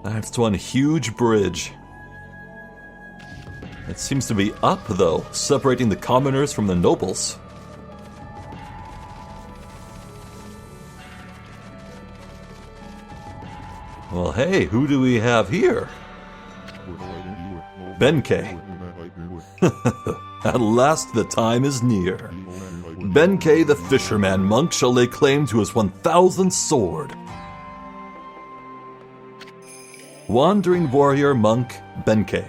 That's one huge bridge. It seems to be up, though, separating the commoners from the nobles. Well, hey, who do we have here? Benkei. At last the time is near. Benkei the fisherman monk shall lay claim to his 1,000th sword. Wandering warrior monk Benkei.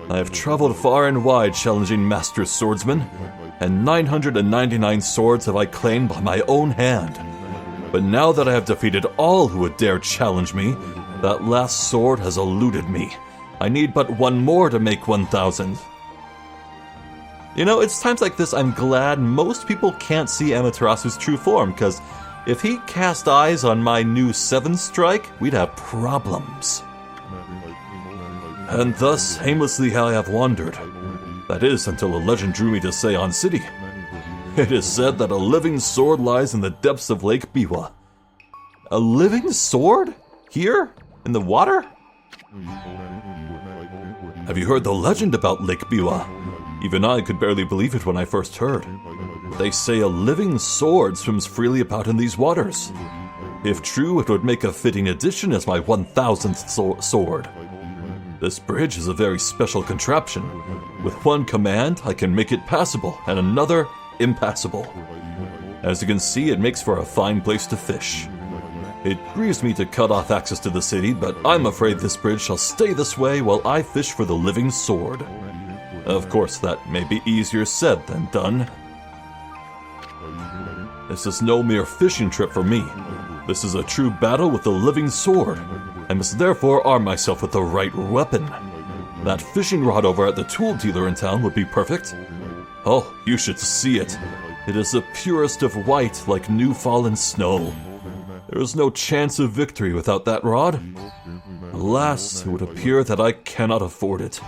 I have traveled far and wide challenging master swordsmen, and 999 swords have I claimed by my own hand. But now that I have defeated all who would dare challenge me, that last sword has eluded me. I need but one more to make 1,000. You know, it's times like this I'm glad most people can't see Amaterasu's true form, because if he cast eyes on my new 7th strike, we'd have problems. And thus, aimlessly I have wandered. That is, until a legend drew me to Seion City. It is said that a living sword lies in the depths of Lake Biwa. A living sword? Here? In the water? Have you heard the legend about Lake Biwa? Even I could barely believe it when I first heard. They say a living sword swims freely about in these waters. If true, it would make a fitting addition as my 1,000th sword. This bridge is a very special contraption. With one command, I can make it passable, and another impassable. As you can see, it makes for a fine place to fish. It grieves me to cut off access to the city, but I'm afraid this bridge shall stay this way while I fish for the living sword. Of course, that may be easier said than done. This is no mere fishing trip for me. This is a true battle with the living sword. I must therefore arm myself with the right weapon. That fishing rod over at the tool dealer in town would be perfect. Oh, you should see it. It is the purest of white, like new fallen snow. There is no chance of victory without that rod. Alas, it would appear that I cannot afford it.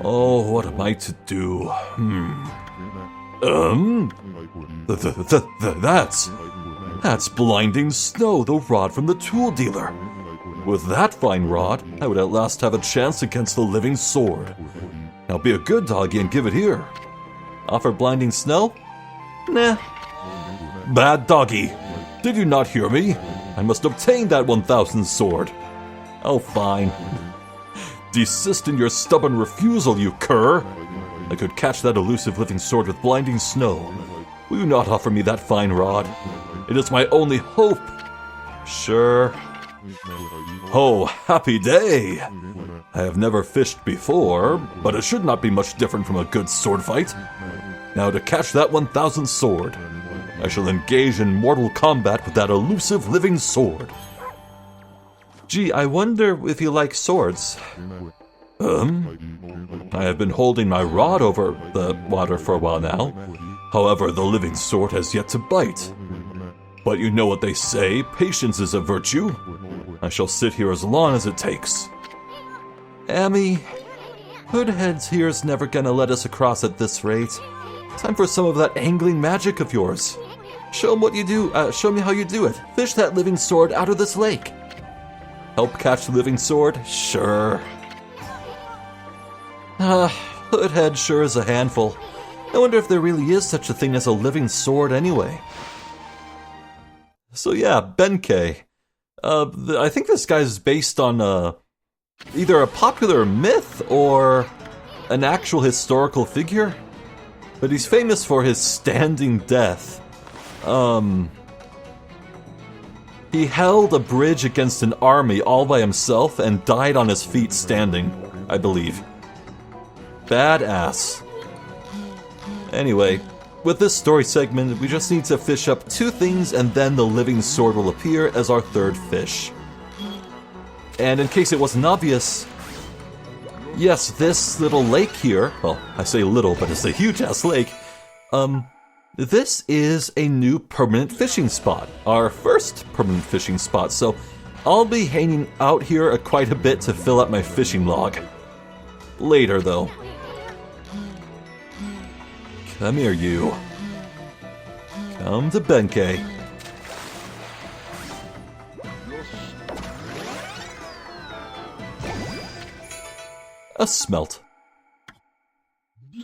Oh, what am I to do? That's blinding snow, the rod from the tool dealer. With that fine rod, I would at last have a chance against the living sword. Now be a good doggy and give it here. Offer blinding snow? Nah. Bad doggy. Did you not hear me? I must obtain that 1,000th sword. Oh, fine. Desist in your stubborn refusal, you cur. I could catch that elusive living sword with blinding snow. Will you not offer me that fine rod? It is my only hope. Sure. Oh, happy day! I have never fished before, but it should not be much different from a good sword fight. Now to catch that 1,000th sword, I shall engage in mortal combat with that elusive living sword. Gee, I wonder if you like swords. I have been holding my rod over the water for a while now. However, the living sword has yet to bite. But you know what they say, patience is a virtue. I shall sit here as long as it takes. Amy, Hoodhead's here's never gonna let us across at this rate. Time for some of that angling magic of yours. Show him what you do. Show me how you do it. Fish that living sword out of this lake. Help catch the living sword? Sure. Hoodhead sure is a handful. I wonder if there really is such a thing as a living sword anyway. So yeah, Benkei. I think this guy's based on either a popular myth or an actual historical figure. But he's famous for his standing death. He held a bridge against an army all by himself and died on his feet standing, I believe. Badass. Anyway, with this story segment, we just need to fish up 2 things and then the living sword will appear as our 3rd fish. And in case it wasn't obvious, yes, this little lake here, well, I say little, but it's a huge-ass lake, this is a new permanent fishing spot. Our first permanent fishing spot, so I'll be hanging out here quite a bit to fill up my fishing log. Later, though. Come here, you. Come to Benkei. A smelt.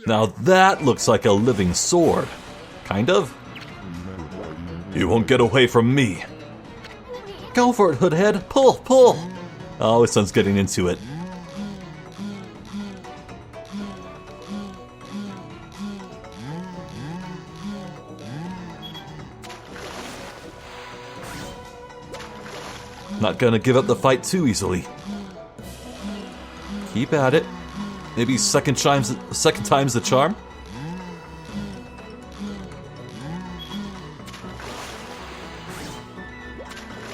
Now that looks like a living sword. Kind of. You won't get away from me. Go for it, Hoodhead. Pull, pull. Oh, his son's getting into it. Not gonna give up the fight too easily. Keep at it. Maybe second time's the charm?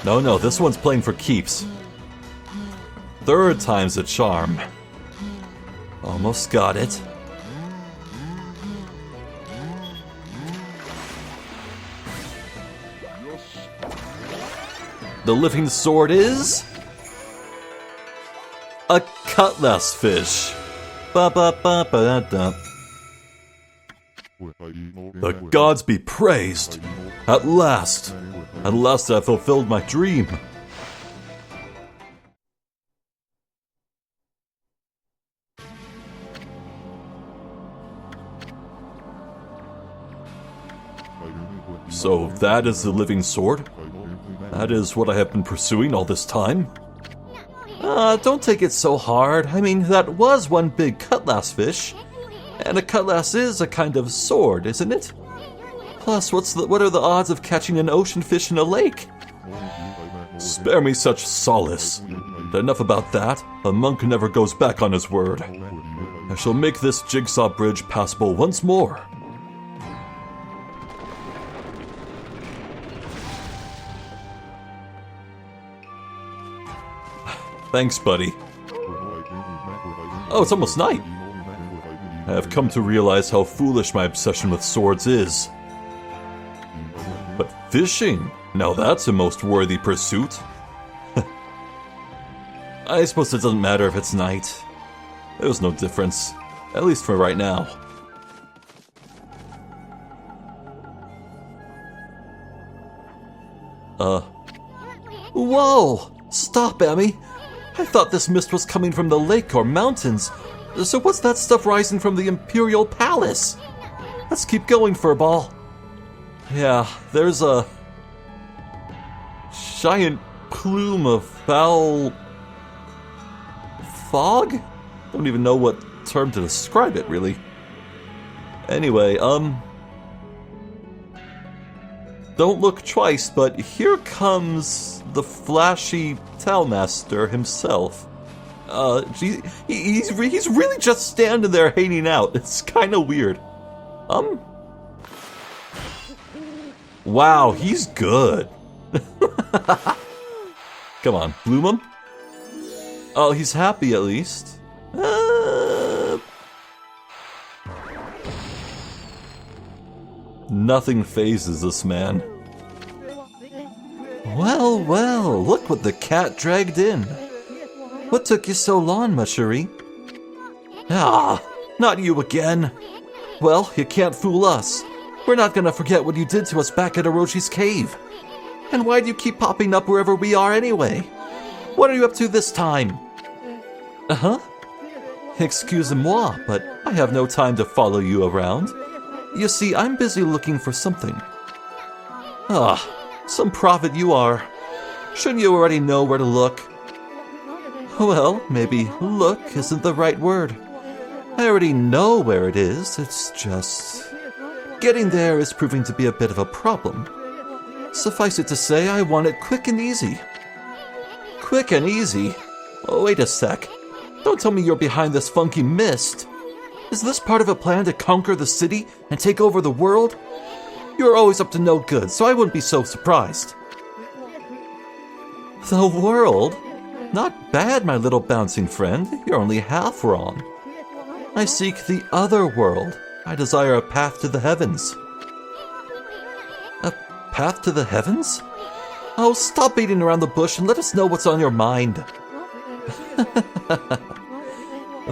No, this one's playing for keeps. Third time's the charm. Almost got it. The living sword is... a cutlass fish. Ba-ba-ba-ba-da. The gods be praised! At last I've fulfilled my dream. So that is the living sword? That is what I have been pursuing all this time? Don't take it so hard. I mean, that was one big cutlass fish. And a cutlass is a kind of sword, isn't it? Plus, what are the odds of catching an ocean fish in a lake? Spare me such solace. But enough about that. A monk never goes back on his word. I shall make this jigsaw bridge passable once more. Thanks, buddy. Oh, it's almost night. I have come to realize how foolish my obsession with swords is. But fishing, now that's a most worthy pursuit. I suppose it doesn't matter if it's night. There's no difference, at least for right now. Whoa! Stop, Emmy! I thought this mist was coming from the lake or mountains. So what's that stuff rising from the Imperial Palace? Let's keep going, Furball. Yeah, there's a giant plume of foul fog? Don't even know what term to describe it, really. Anyway, don't look twice, but here comes the flashy Tailmaster himself. He's really just standing there hanging out. It's kind of weird. Wow, he's good. Come on, bloom him. Oh, he's happy at least. Nothing phases this man. Well, well, look what the cat dragged in. What took you so long, Mashuri? Ah, not you again. Well, you can't fool us. We're not gonna forget what you did to us back at Oroshi's cave. And why do you keep popping up wherever we are anyway? What are you up to this time? Uh-huh. Excusez-moi, but I have no time to follow you around. You see, I'm busy looking for something. Ah, some prophet you are. Shouldn't you already know where to look? Well, maybe look isn't the right word. I already know where it is, it's just... getting there is proving to be a bit of a problem. Suffice it to say, I want it quick and easy. Quick and easy? Oh, wait a sec. Don't tell me you're behind this funky mist. Is this part of a plan to conquer the city and take over the world? You're always up to no good, so I wouldn't be so surprised. The world? Not bad, my little bouncing friend. You're only half wrong. I seek the other world. I desire a path to the heavens. A path to the heavens? Oh, stop beating around the bush and let us know what's on your mind.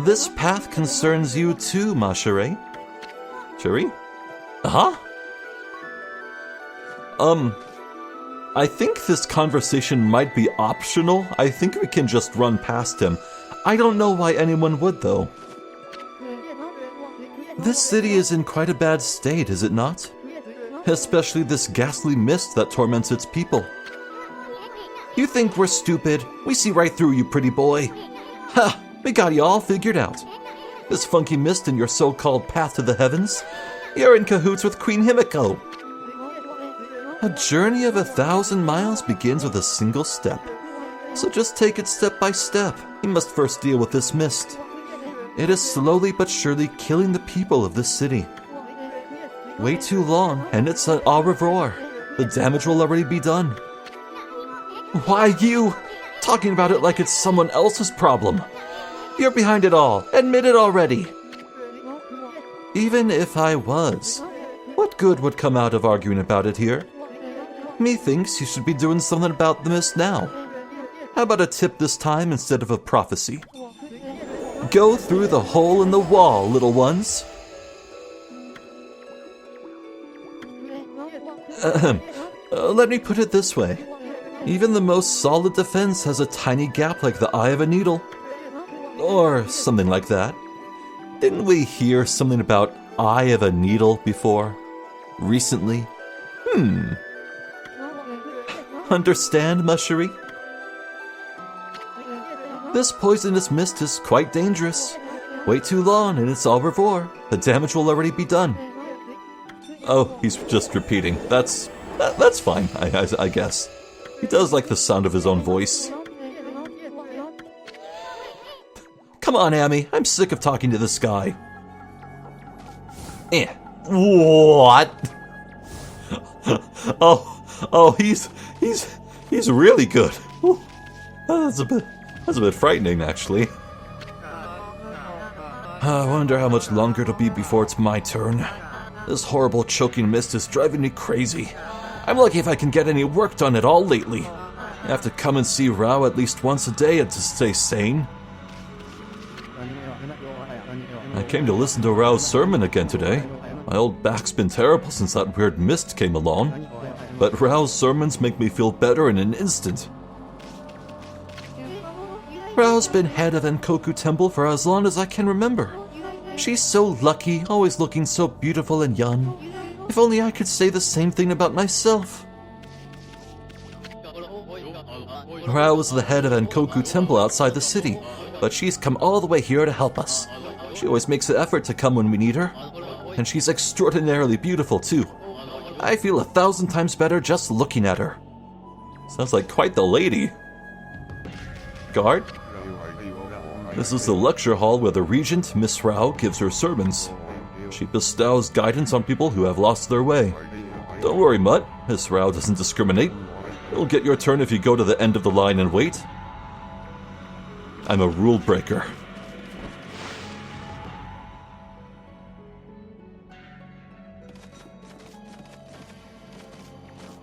This path concerns you too, Mashere. Shuri? Uh-huh. I think this conversation might be optional. I think we can just run past him. I don't know why anyone would, though. This city is in quite a bad state, is it not? Especially this ghastly mist that torments its people. You think we're stupid? We see right through you, pretty boy. Ha! We got you all figured out. This funky mist in your so-called path to the heavens? You're in cahoots with Queen Himiko. A journey of 1,000 miles begins with a single step. So just take it step by step. You must first deal with this mist. It is slowly but surely killing the people of this city. Wait too long, and it's an au revoir. The damage will already be done. Why you? Talking about it like it's someone else's problem. You're behind it all. Admit it already. Even if I was, what good would come out of arguing about it here? Methinks you should be doing something about the mist now. How about a tip this time instead of a prophecy? Go through the hole in the wall, little ones. Let me put it this way. Even the most solid defense has a tiny gap like the eye of a needle. Or something like that. Didn't we hear something about eye of a needle before? Recently? Understand, Mushery? This poisonous mist is quite dangerous. Wait too long and it's au revoir. The damage will already be done. Oh, he's just repeating. That's fine, I guess. He does like the sound of his own voice. Come on, Amy. I'm sick of talking to this guy. What? Oh, he's really good. Ooh, that's a bit frightening, actually. I wonder how much longer it'll be before it's my turn. This horrible choking mist is driving me crazy. I'm lucky if I can get any work done at all lately. I have to come and see Rao at least once a day to stay sane. I came to listen to Rao's sermon again today. My old back's been terrible since that weird mist came along. But Rao's sermons make me feel better in an instant. Rao's been head of Enkoku Temple for as long as I can remember. She's so lucky, always looking so beautiful and young. If only I could say the same thing about myself. Rao is the head of Enkoku Temple outside the city, but she's come all the way here to help us. She always makes an effort to come when we need her. And she's extraordinarily beautiful, too. I feel 1,000 times better just looking at her. Sounds like quite the lady. Guard? This is the lecture hall where the regent, Miss Rao, gives her sermons. She bestows guidance on people who have lost their way. Don't worry, Mutt. Miss Rao doesn't discriminate. You'll get your turn if you go to the end of the line and wait. I'm a rule breaker.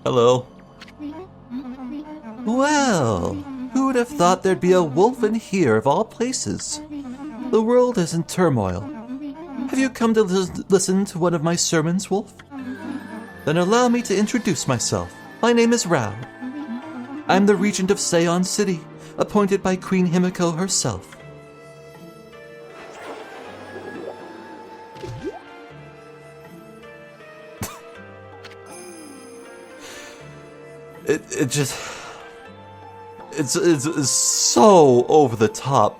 Hello. Well, who would have thought there'd be a wolf in here of all places? The world is in turmoil. Have you come to listen to one of my sermons, Wolf? Then allow me to introduce myself. My name is Rao. I'm the regent of Seon City, appointed by Queen Himiko herself. It's so over the top.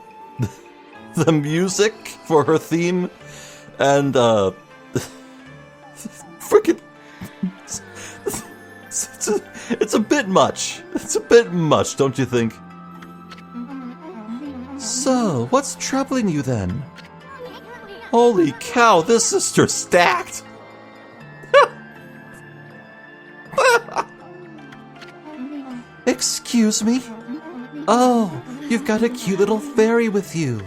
The music for her theme and freaking it's a bit much. It's a bit much, don't you think? So, what's troubling you then? Holy cow, this sister's stacked. Excuse me? Oh, you've got a cute little fairy with you.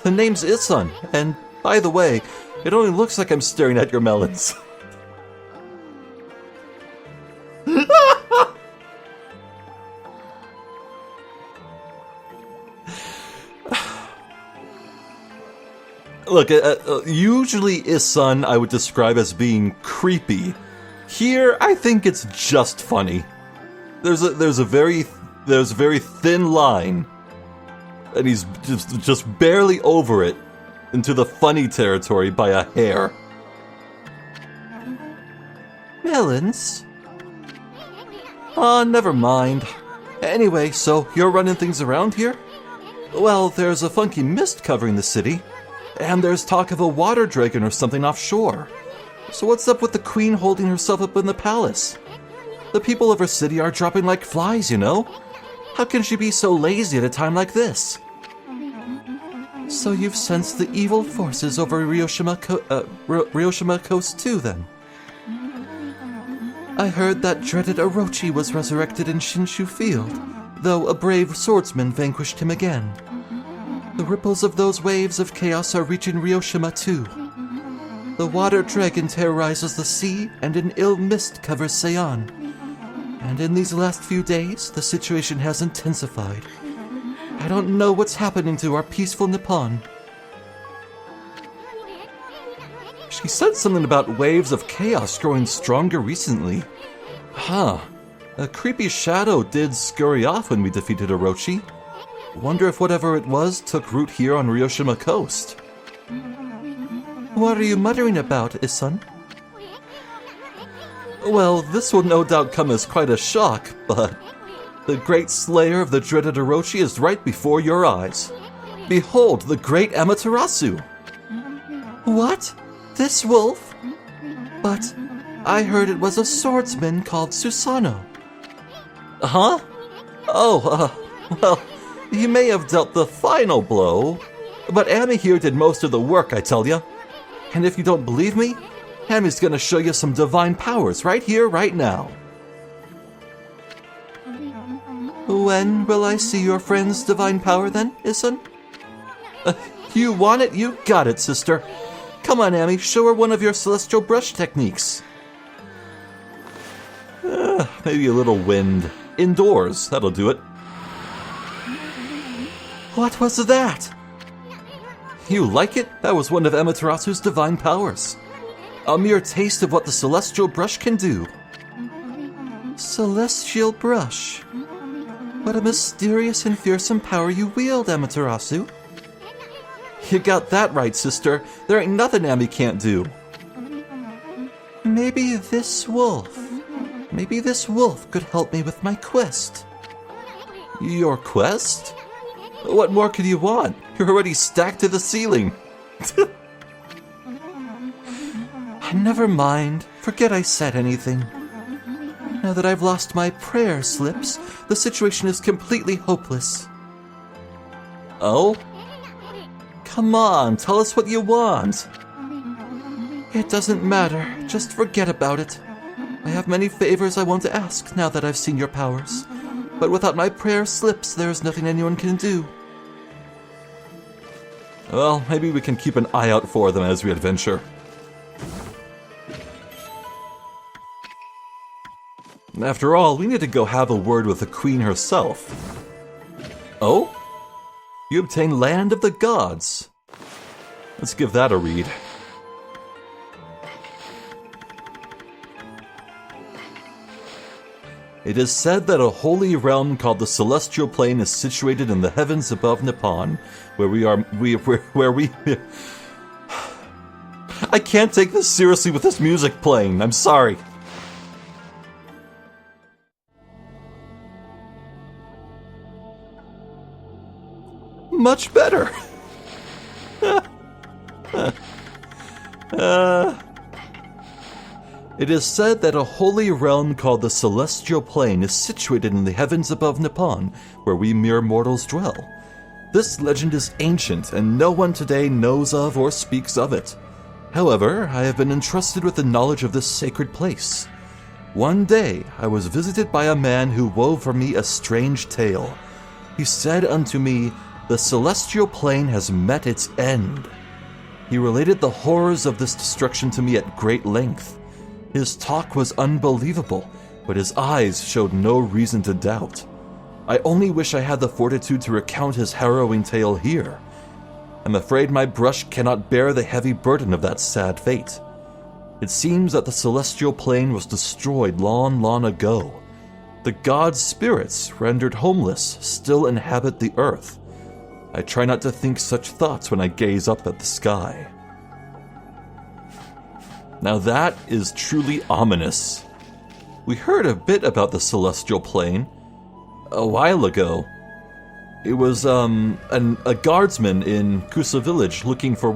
The name's Isun, and by the way, it only looks like I'm staring at your melons. Look, usually Isun I would describe as being creepy. Here, I think it's just funny. There's a very thin line and he's just barely over it into the funny territory by a hair. Melons? Never mind. Anyway, so you're running things around here? Well, there's a funky mist covering the city, and there's talk of a water dragon or something offshore. So what's up with the queen holding herself up in the palace? The people of her city are dropping like flies, you know? How can she be so lazy at a time like this? So you've sensed the evil forces over Ryoshima Coast too, then? I heard that dreaded Orochi was resurrected in Shinshu Field, though a brave swordsman vanquished him again. The ripples of those waves of chaos are reaching Ryoshima too. The water dragon terrorizes the sea, and an ill mist covers Seian. And in these last few days, the situation has intensified. I don't know what's happening to our peaceful Nippon. She said something about waves of chaos growing stronger recently. Huh. A creepy shadow did scurry off when we defeated Orochi. Wonder if whatever it was took root here on Ryoshima Coast. What are you muttering about, Isun? Well, this will no doubt come as quite a shock, but the great slayer of the dreaded Orochi is right before your eyes. Behold, the great Amaterasu! What? This wolf? But I heard it was a swordsman called Susanoo. Huh? Oh, well, you may have dealt the final blow, but Ami here did most of the work, I tell ya. And if you don't believe me, Ami's gonna show you some divine powers right here, right now. When will I see your friend's divine power then, Isun? You want it? You got it, sister. Come on, Ami, show her one of your celestial brush techniques. Maybe a little wind. Indoors, that'll do it. What was that? You like it? That was one of Amaterasu's divine powers. A mere taste of what the celestial brush can do. Celestial brush? What a mysterious and fearsome power you wield, Amaterasu. You got that right, sister. There ain't nothing Ami can't do. Maybe this wolf could help me with my quest. Your quest? What more could you want? You're already stacked to the ceiling. Never mind. Forget I said anything. Now that I've lost my prayer slips, the situation is completely hopeless. Oh? Come on, tell us what you want. It doesn't matter. Just forget about it. I have many favors I want to ask now that I've seen your powers. But without my prayer slips, there is nothing anyone can do. Well, maybe we can keep an eye out for them as we adventure. After all, we need to go have a word with the queen herself. Oh? You obtain Land of the Gods. Let's give that a read. It is said that a holy realm called the Celestial Plane is situated in the heavens above Nippon, where we I can't take this seriously with this music playing. I'm sorry. Much better. It is said that a holy realm called the Celestial Plane is situated in the heavens above Nippon, where we mere mortals dwell. This legend is ancient, and no one today knows of or speaks of it. However, I have been entrusted with the knowledge of this sacred place. One day, I was visited by a man who wove for me a strange tale. He said unto me, "The Celestial Plane has met its end." He related the horrors of this destruction to me at great length. His talk was unbelievable, but his eyes showed no reason to doubt. I only wish I had the fortitude to recount his harrowing tale here. I'm afraid my brush cannot bear the heavy burden of that sad fate. It seems that the Celestial Plane was destroyed long, long ago. The gods' spirits, rendered homeless, still inhabit the earth. I try not to think such thoughts when I gaze up at the sky. Now that is truly ominous. We heard a bit about the celestial plane a while ago. It was a guardsman in Kusa village looking for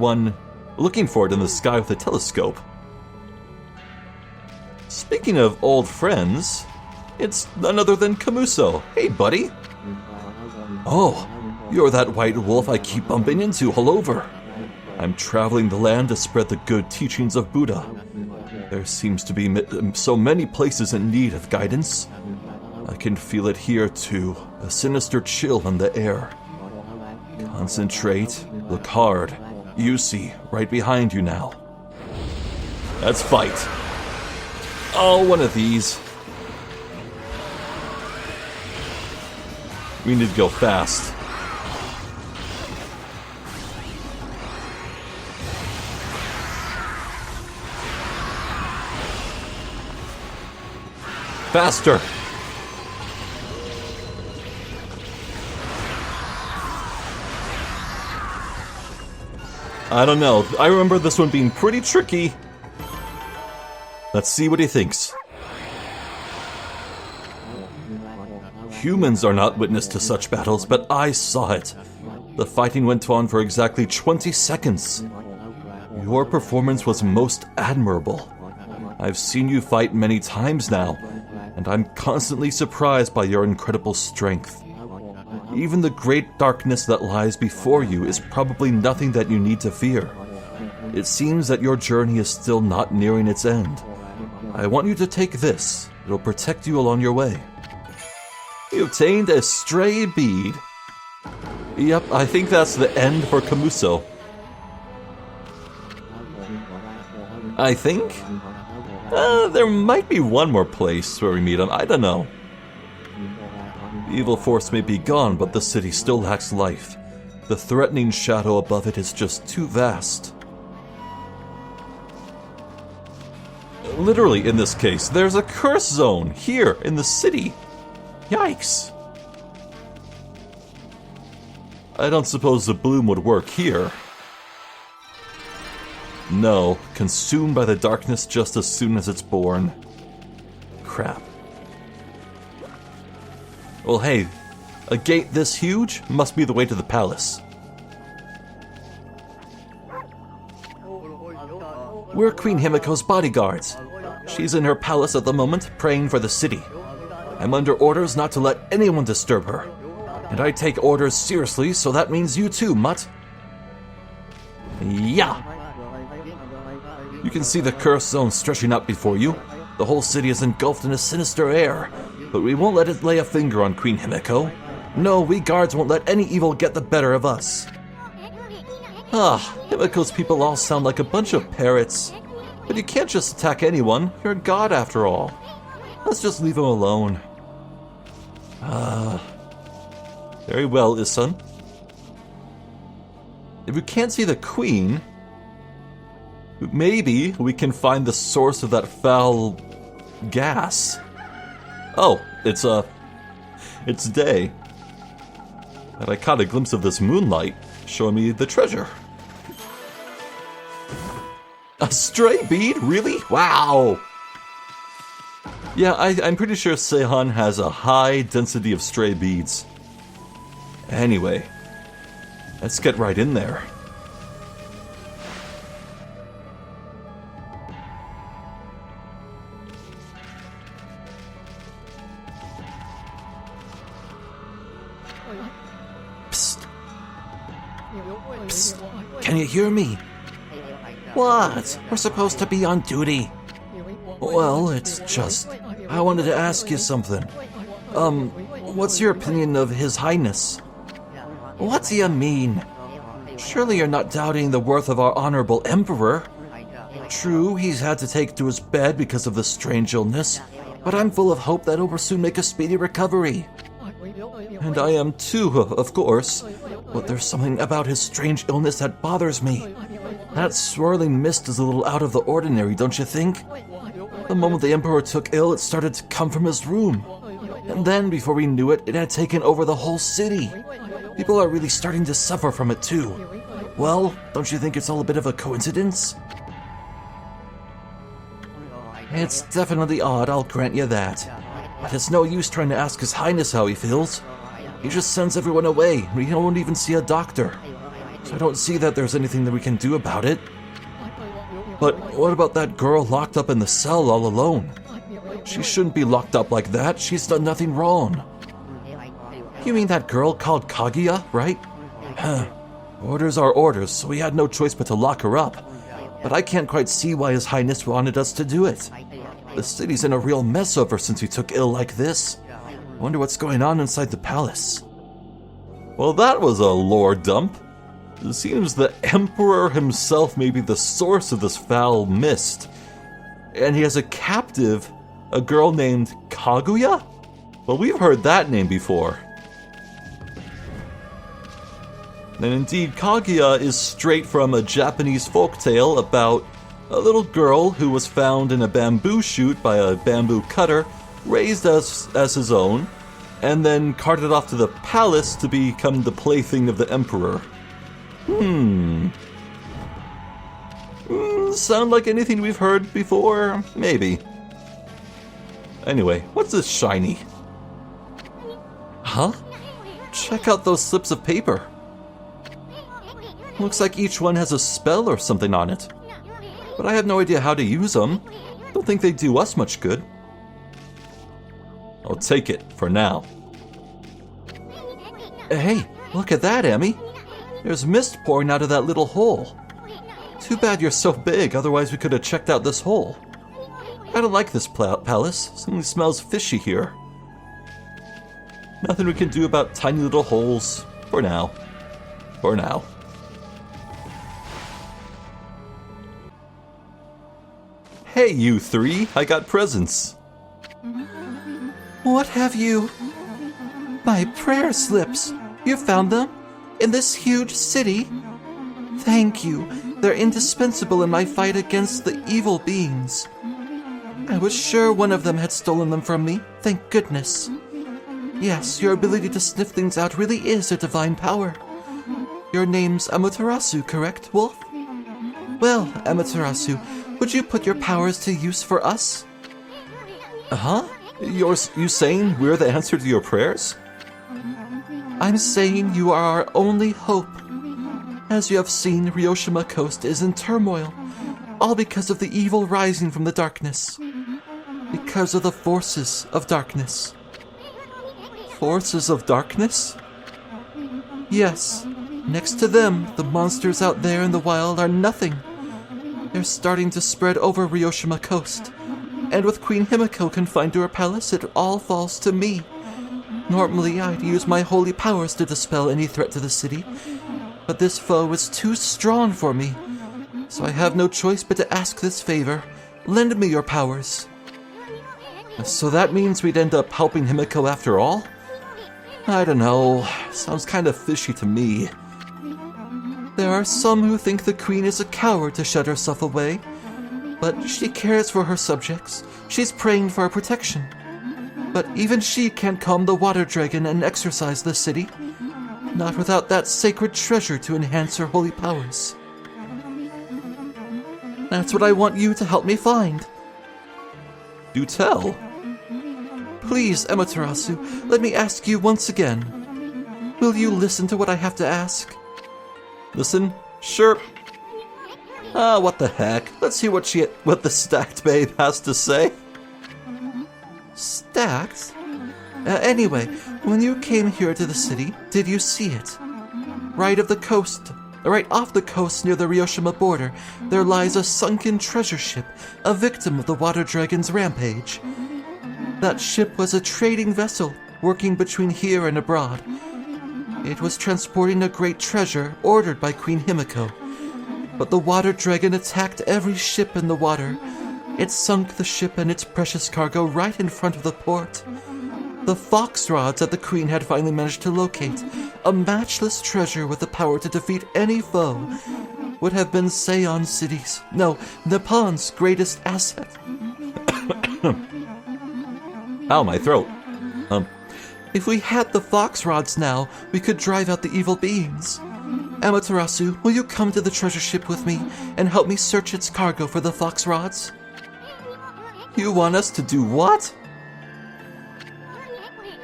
it in the sky with a telescope. Speaking of old friends, it's none other than Kamuso. Hey, buddy. Oh, you're that white wolf I keep bumping into all over. I'm traveling the land to spread the good teachings of Buddha. There seems to be so many places in need of guidance. I can feel it here too, a sinister chill in the air. Concentrate, look hard. You see, right behind you now. Let's fight. Oh, one of these. We need to go fast. Faster! I don't know. I remember this one being pretty tricky. Let's see what he thinks. Humans are not witness to such battles, but I saw it. The fighting went on for exactly 20 seconds. Your performance was most admirable. I've seen you fight many times now, and I'm constantly surprised by your incredible strength. Even the great darkness that lies before you is probably nothing that you need to fear. It seems that your journey is still not nearing its end. I want you to take this. It'll protect you along your way. You obtained a stray bead. Yep, I think that's the end for Kamuso. I think? There might be one more place where we meet him. I don't know. The evil force may be gone, but the city still lacks life. The threatening shadow above it is just too vast. Literally, in this case, there's a curse zone here in the city. Yikes. I don't suppose the bloom would work here. No, consumed by the darkness just as soon as it's born. Crap. Well, hey, a gate this huge must be the way to the palace. We're Queen Himiko's bodyguards. She's in her palace at the moment, praying for the city. I'm under orders not to let anyone disturb her. And I take orders seriously, so that means you too, Mutt. Yeah! You can see the curse zone stretching out before you. The whole city is engulfed in a sinister air, but we won't let it lay a finger on Queen Himiko. No, we guards won't let any evil get the better of us. Himiko's people all sound like a bunch of parrots. But you can't just attack anyone. You're a god after all. Let's just leave him alone. Very well, Isun. If we can't see the queen, maybe we can find the source of that foul gas. Oh, it's day. And I caught a glimpse of this moonlight showing me the treasure. A stray bead? Really? Wow! Yeah, I'm pretty sure Seihan has a high density of stray beads. Anyway, let's get right in there. Psst. Psst. Can you hear me? What? We're supposed to be on duty. Well, it's just... I wanted to ask you something. What's your opinion of His Highness? What do you mean? Surely you're not doubting the worth of our honorable emperor. True, he's had to take to his bed because of the strange illness, but I'm full of hope that he'll soon make a speedy recovery. And I am too, of course, but there's something about his strange illness that bothers me. That swirling mist is a little out of the ordinary, don't you think? The moment the Emperor took ill, it started to come from his room. And then, before we knew it, it had taken over the whole city. People are really starting to suffer from it too. Well, don't you think it's all a bit of a coincidence? It's definitely odd, I'll grant you that. But it's no use trying to ask His Highness how he feels. He just sends everyone away. We won't even see a doctor. So I don't see that there's anything that we can do about it. But what about that girl locked up in the cell all alone? She shouldn't be locked up like that. She's done nothing wrong. You mean that girl called Kaguya, right? Orders are orders, so we had no choice but to lock her up. But I can't quite see why His Highness wanted us to do it. The city's in a real mess ever since we took ill like this. I wonder what's going on inside the palace. Well, that was a lore dump. It seems the Emperor himself may be the source of this foul mist. And he has a captive, a girl named Kaguya? Well, we've heard that name before. And indeed, Kaguya is straight from a Japanese folktale about a little girl who was found in a bamboo shoot by a bamboo cutter, raised as his own, and then carted off to the palace to become the plaything of the emperor. Sound like anything we've heard before? Maybe. Anyway, what's this shiny? Huh? Check out those slips of paper. Looks like each one has a spell or something on it. But I have no idea how to use them. Don't think they do us much good. I'll take it for now. Hey, look at that, Emmy. There's mist pouring out of that little hole. Too bad you're so big, otherwise we could have checked out this hole. I don't like this palace. Something smells fishy here. Nothing we can do about tiny little holes. For now. For now. Hey, you three. I got presents. What have you? My prayer slips. You found them? In this huge city? Thank you. They're indispensable in my fight against the evil beings. I was sure one of them had stolen them from me. Thank goodness. Yes, your ability to sniff things out really is a divine power. Your name's Amaterasu, correct, Wolf? Well, Amaterasu, would you put your powers to use for us? Huh? You saying we're the answer to your prayers? I'm saying you are our only hope. As you have seen, Ryoshima Coast is in turmoil, all because of the evil rising from the darkness. Because of the forces of darkness. Forces of darkness? Yes. Next to them, the monsters out there in the wild are nothing. They're starting to spread over Ryoshima Coast. And with Queen Himiko confined to her palace, it all falls to me. Normally, I'd use my holy powers to dispel any threat to the city, but this foe is too strong for me. So I have no choice but to ask this favor. Lend me your powers. So that means we'd end up helping Himiko after all? I don't know. Sounds kind of fishy to me. There are some who think the queen is a coward to shut herself away, but she cares for her subjects. She's praying for protection. But even she can't calm the water dragon and exorcise the city. Not without that sacred treasure to enhance her holy powers. That's what I want you to help me find. Do tell. Please, Amaterasu, let me ask you once again. Will you listen to what I have to ask? Listen? Sure. What the heck? Let's see what the stacked babe has to say. Stacked? Anyway, when you came here to the city, did you see it? Right off the coast near the Ryoshima border, there lies a sunken treasure ship, a victim of the water dragon's rampage. That ship was a trading vessel, working between here and abroad. It was transporting a great treasure ordered by Queen Himiko. But the water dragon attacked every ship in the water. It sunk the ship and its precious cargo right in front of the port. The fox rods that the queen had finally managed to locate, a matchless treasure with the power to defeat any foe, would have been Nippon's greatest asset. Ow, my throat. If we had the fox rods now, we could drive out the evil beings. Amaterasu, will you come to the treasure ship with me and help me search its cargo for the fox rods? You want us to do what?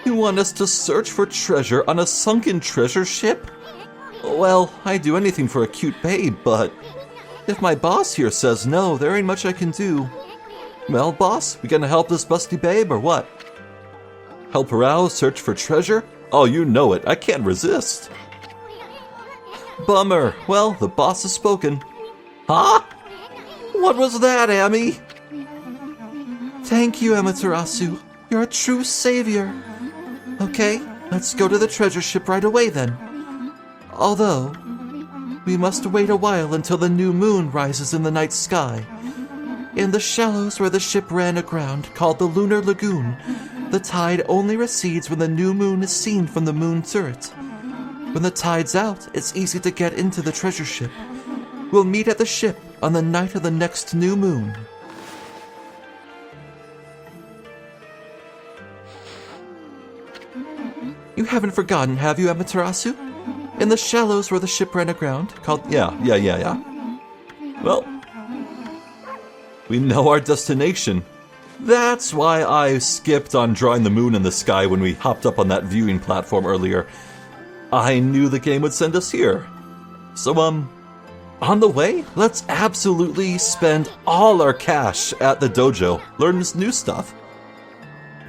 You want us to search for treasure on a sunken treasure ship? Well, I'd do anything for a cute babe, but if my boss here says no, there ain't much I can do. Well, boss, we gonna help this busty babe or what? Help her out, search for treasure? Oh, you know it, I can't resist. Bummer. Well, the boss has spoken. Huh? What was that, Amy? Thank you, Amaterasu. You're a true savior. Okay, let's go to the treasure ship right away then. Although, we must wait a while until the new moon rises in the night sky. In the shallows where the ship ran aground, called the Lunar Lagoon, the tide only recedes when the new moon is seen from the moon turret. When the tide's out, it's easy to get into the treasure ship. We'll meet at the ship on the night of the next new moon. You haven't forgotten, have you, Amaterasu? In the shallows where the ship ran aground, called... Yeah. Well, we know our destination. That's why I skipped on drawing the moon in the sky when we hopped up on that viewing platform earlier. I knew the game would send us here. So, on the way, let's absolutely spend all our cash at the dojo, learn this new stuff.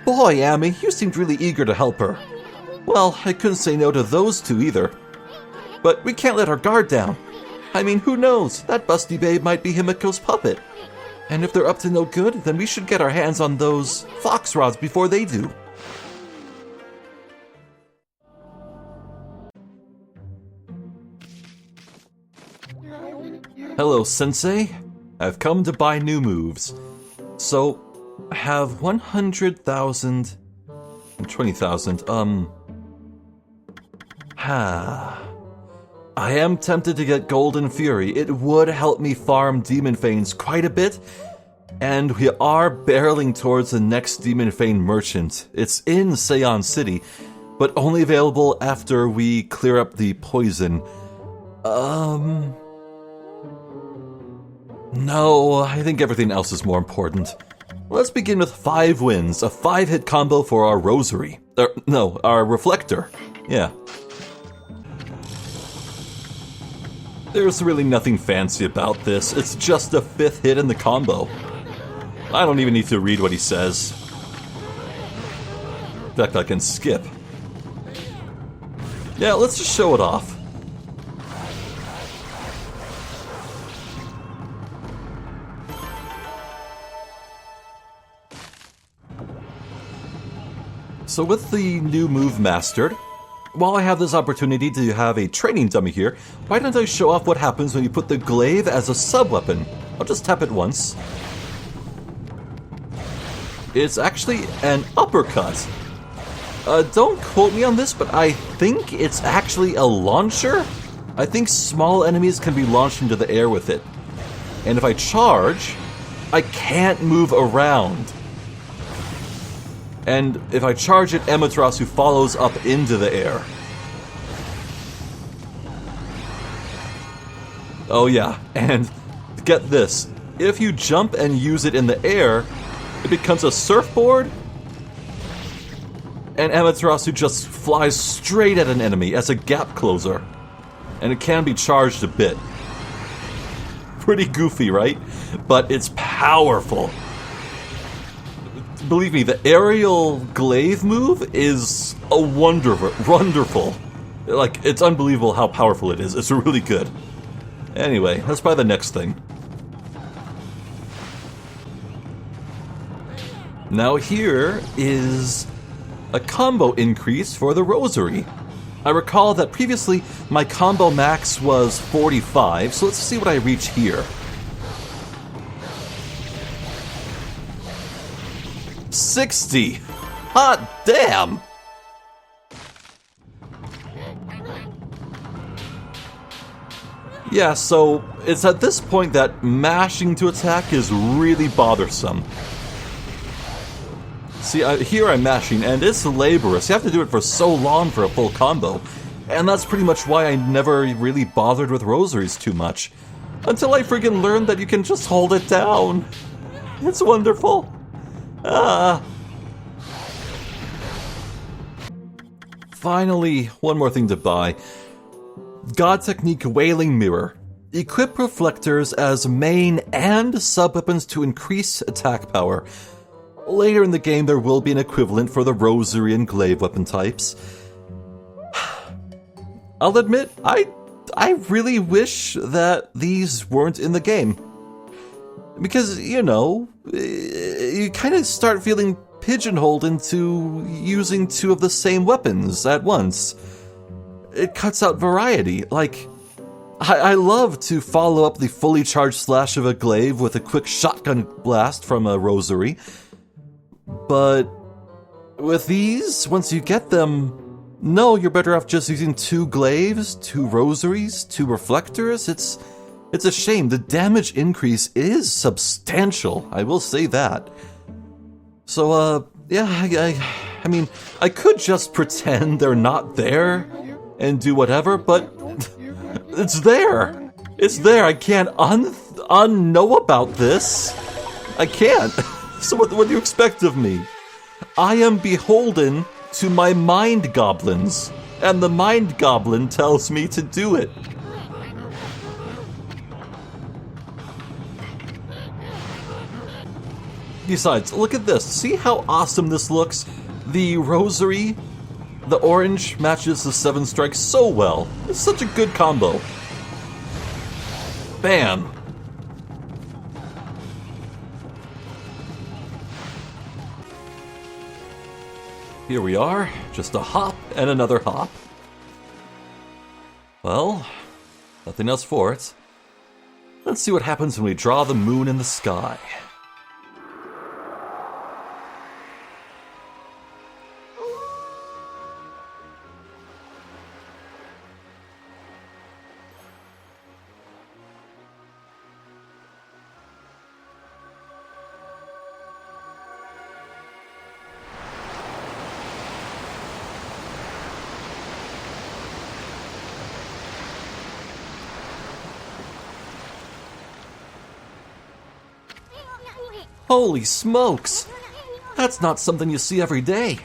Boy, Amy, you seemed really eager to help her. Well, I couldn't say no to those two either. But we can't let our guard down. I mean, who knows? That busty babe might be Himiko's puppet. And if they're up to no good, then we should get our hands on those fox rods before they do. Hello, Sensei. I've come to buy new moves. So, I have 100,000 and 20,000. I am tempted to get Golden Fury. It would help me farm Demon Fanes quite a bit. And we are barreling towards the next Demon Fane merchant. It's in Seon City, but only available after we clear up the poison. No, I think everything else is more important. Let's begin with 5 wins, a 5-hit combo for our Rosary. Our Reflector. Yeah. There's really nothing fancy about this, it's just a 5th hit in the combo. I don't even need to read what he says. In fact, I can skip. Yeah, let's just show it off. So with the new move mastered, while I have this opportunity to have a training dummy here, why don't I show off what happens when you put the glaive as a sub-weapon? I'll just tap it once. It's actually an uppercut. Don't quote me on this, but I think it's actually a launcher? I think small enemies can be launched into the air with it. And if I charge, I can't move around. And if I charge it, Amaterasu follows up into the air. Oh yeah, and get this. If you jump and use it in the air, it becomes a surfboard, and Amaterasu just flies straight at an enemy as a gap closer. And it can be charged a bit. Pretty goofy, right? But it's powerful. Believe me, the aerial glaive move is a wonderful. Like, it's unbelievable how powerful it is. It's really good. Anyway, let's buy the next thing. Now here is a combo increase for the Rosary. I recall that previously my combo max was 45, so let's see what I reach here. 60! Hot damn! Yeah, so it's at this point that mashing to attack is really bothersome. See, here I'm mashing, and it's laborious. You have to do it for so long for a full combo. And that's pretty much why I never really bothered with rosaries too much. Until I friggin' learned that you can just hold it down. It's wonderful. Finally, one more thing to buy. God Technique Wailing Mirror. Equip reflectors as main and sub-weapons to increase attack power. Later in the game, there will be an equivalent for the rosary and glaive weapon types. I'll admit, I really wish that these weren't in the game. Because, you know, you kind of start feeling pigeonholed into using two of the same weapons at once. It cuts out variety. Like, I love to follow up the fully charged slash of a glaive with a quick shotgun blast from a rosary. But with these, once you get them, no, you're better off just using two glaives, two rosaries, two reflectors. It's a shame. The damage increase is substantial, I will say that. So, yeah, I mean, I could just pretend they're not there and do whatever, but it's there. It's there. I can't unknow about this. I can't. So what do you expect of me? I am beholden to my mind goblins, and the mind goblin tells me to do it. Besides, look at this. See how awesome this looks? The rosary, the orange matches the 7 strikes so well. It's such a good combo. Bam. Here we are, just a hop and another hop. Well, nothing else for it. Let's see what happens when we draw the moon in the sky. Holy smokes! That's not something you see every day.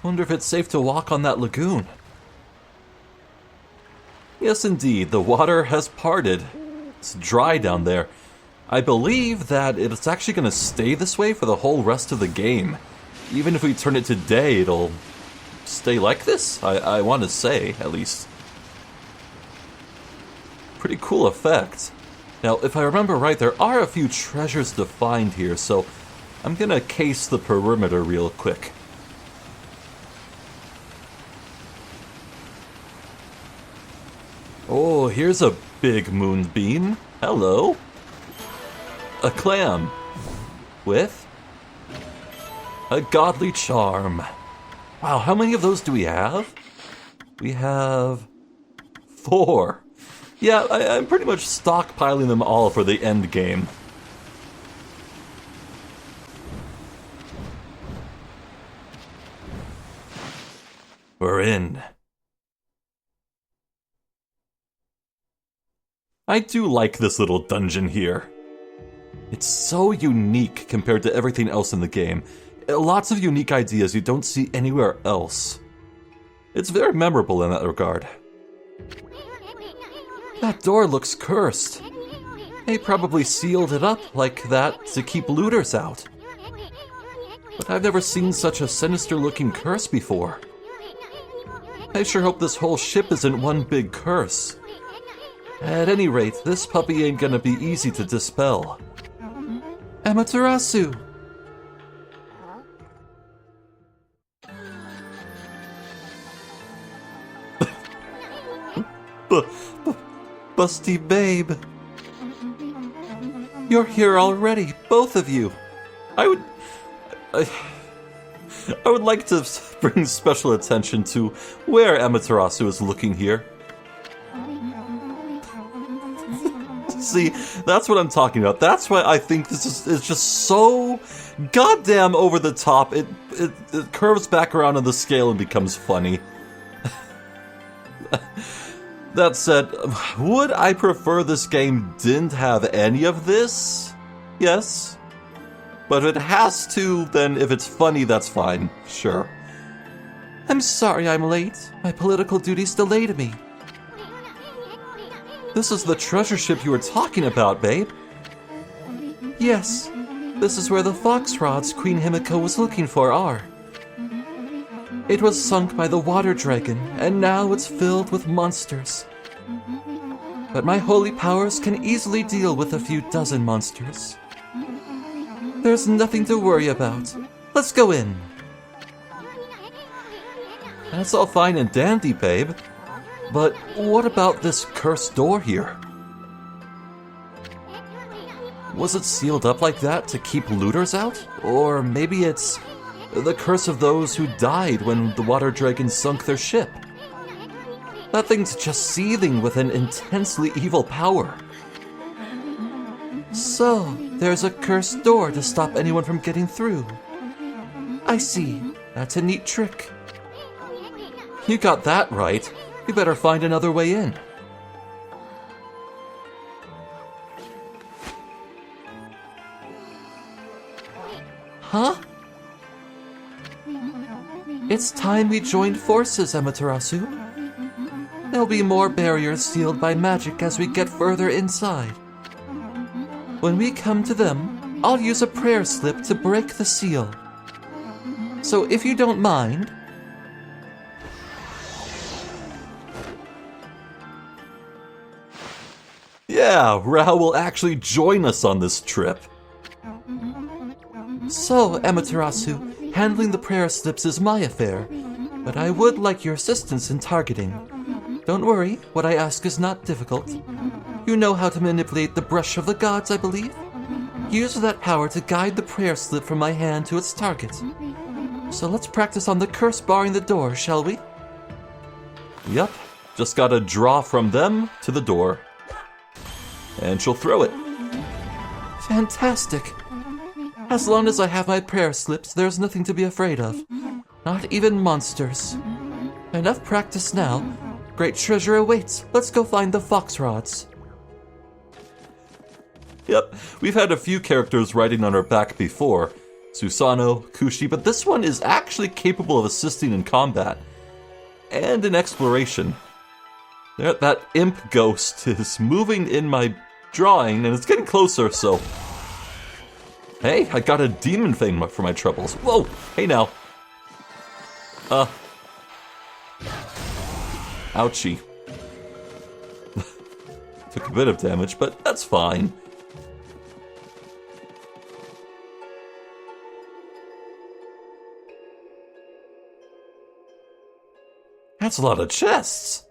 Wonder if it's safe to walk on that lagoon. Yes, indeed, the water has parted. It's dry down there. I believe that it's actually going to stay this way for the whole rest of the game. Even if we turn it to day, it'll stay like this, I want to say, at least. Pretty cool effect. Now, if I remember right, there are a few treasures to find here, so I'm gonna case the perimeter real quick. Oh, here's a big moonbeam. Hello. A clam. With a godly charm. Wow, how many of those do we have? We have 4. Yeah, I'm pretty much stockpiling them all for the end game. We're in. I do like this little dungeon here. It's so unique compared to everything else in the game. Lots of unique ideas you don't see anywhere else. It's very memorable in that regard. That door looks cursed. They probably sealed it up like that to keep looters out. But I've never seen such a sinister-looking curse before. I sure hope this whole ship isn't one big curse. At any rate, this puppy ain't gonna be easy to dispel. Amaterasu! Busty babe. You're here already, both of you. I would like to bring special attention to where Amaterasu is looking here. See, that's what I'm talking about. That's why I think this is just so goddamn over the top. It curves back around on the scale and becomes funny. That said, would I prefer this game didn't have any of this? Yes. But if it has to, then if it's funny, that's fine. Sure. I'm sorry I'm late. My political duties delayed me. This is the treasure ship you were talking about, babe. Yes. This is where the fox rods Queen Himiko was looking for are. It was sunk by the water dragon, and now it's filled with monsters. But my holy powers can easily deal with a few dozen monsters. There's nothing to worry about. Let's go in. That's all fine and dandy, babe. But what about this cursed door here? Was it sealed up like that to keep looters out? Or maybe it's the curse of those who died when the water dragon sunk their ship. That thing's just seething with an intensely evil power. So, there's a cursed door to stop anyone from getting through. I see. That's a neat trick. You got that right. You better find another way in. Huh? It's time we joined forces, Amaterasu. There'll be more barriers sealed by magic as we get further inside. When we come to them, I'll use a prayer slip to break the seal. So if you don't mind... Yeah, Rao will actually join us on this trip. So, Amaterasu, handling the prayer slips is my affair, but I would like your assistance in targeting. Don't worry, what I ask is not difficult. You know how to manipulate the brush of the gods, I believe? Use that power to guide the prayer slip from my hand to its target. So let's practice on the curse barring the door, shall we? Yep, just gotta draw from them to the door. And she'll throw it. Fantastic. As long as I have my prayer slips, there's nothing to be afraid of. Not even monsters. Enough practice now. Great treasure awaits. Let's go find the fox rods. Yep, we've had a few characters riding on our back before. Susano, Kushi, but this one is actually capable of assisting in combat. And in exploration. That imp ghost is moving in my drawing, and it's getting closer, so... Hey, I got a demon thing for my troubles. Whoa, hey now. Ouchie. Took a bit of damage, but that's fine. That's a lot of chests.